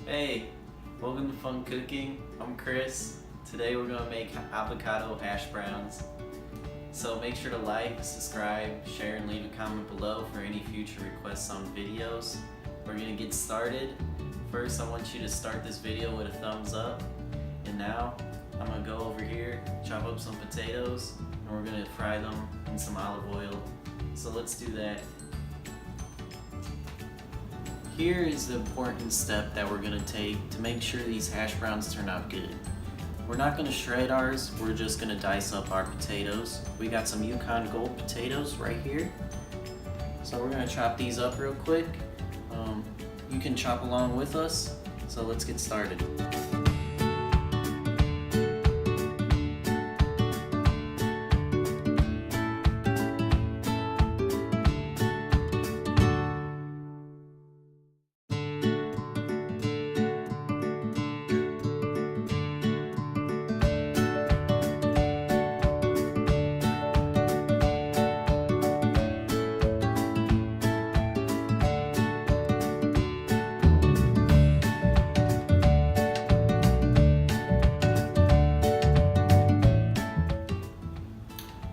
Hey, welcome to Fun Cooking. I'm Chris. Today we're going to make avocado hash browns. So make sure to like, subscribe, share, and leave a comment below for any future requests on videos. We're going to get started. First, I want you to start this video with a thumbs up. And now, I'm going to go over here, chop up some potatoes, and we're going to fry them in some olive oil. So let's do that. Here is the important step that we're going to take to make sure these hash browns turn out good. We're not going to shred ours, we're just going to dice up our potatoes. We got some Yukon Gold potatoes right here. So we're going to chop these up real quick. You can chop along with us, so let's get started.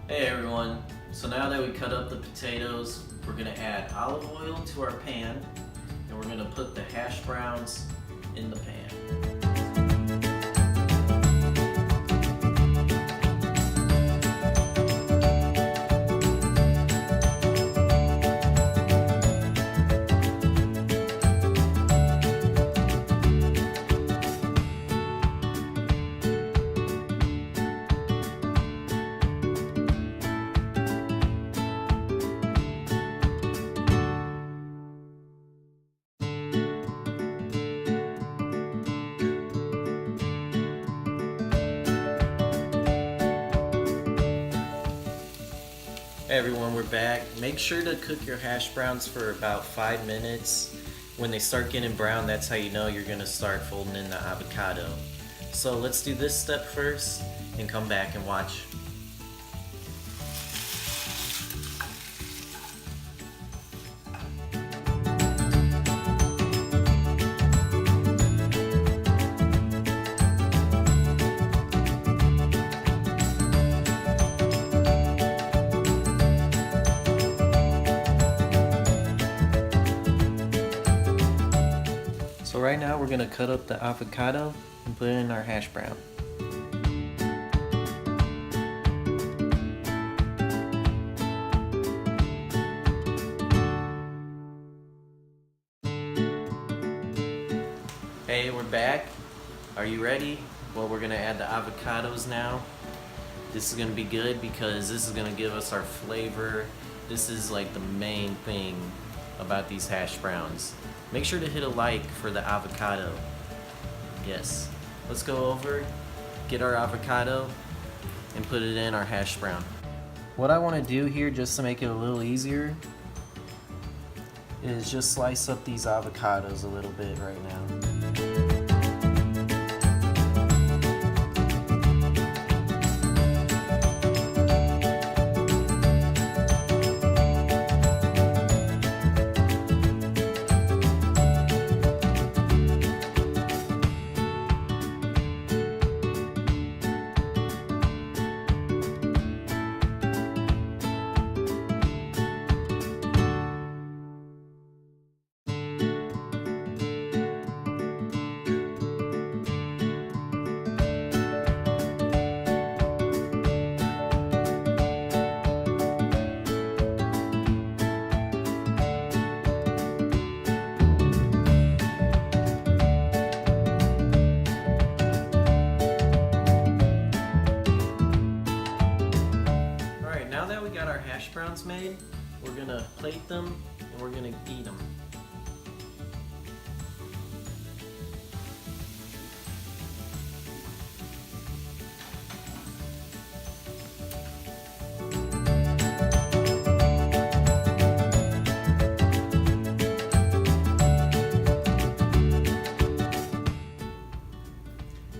Hey everyone, so now that we cut up the potatoes, we're going to add olive oil to our pan, and we're going to put the hash browns in the pan. Hey everyone, we're back. Make sure to cook your hash browns for about 5 minutes. When they start getting brown, that's how you know you're gonna start folding in the avocado. So let's do this step first and come back and watch. So right now we're going to cut up the avocado and put it in our hash brown. Hey, we're back. Are you ready? Well, we're going to add the avocados now. This is going to be good because this is going to give us our flavor. This is like the main thing about these hash browns. Make sure to hit a like for the avocado. Yes. Let's go over, get our avocado, and put it in our hash brown. What I want to do here, just to make it a little easier, is just slice up these avocados a little bit right now. Hash browns made, we're gonna plate them and we're gonna eat them.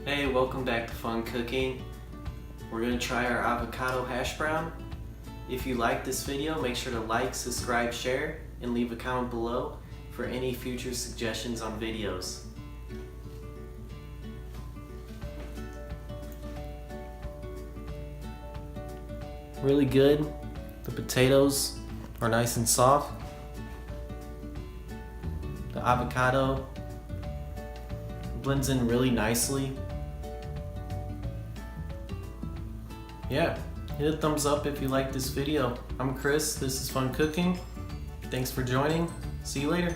Hey, welcome back to Fun Cooking. We're gonna try our avocado hash brown. If you like this video, make sure to like, subscribe, share, and leave a comment below for any future suggestions on videos. really good. The potatoes are nice and soft. The avocado blends in really nicely. Yeah, hit a thumbs up if you like this video. I'm Chris, this is Fun Cooking. Thanks for joining. See you later.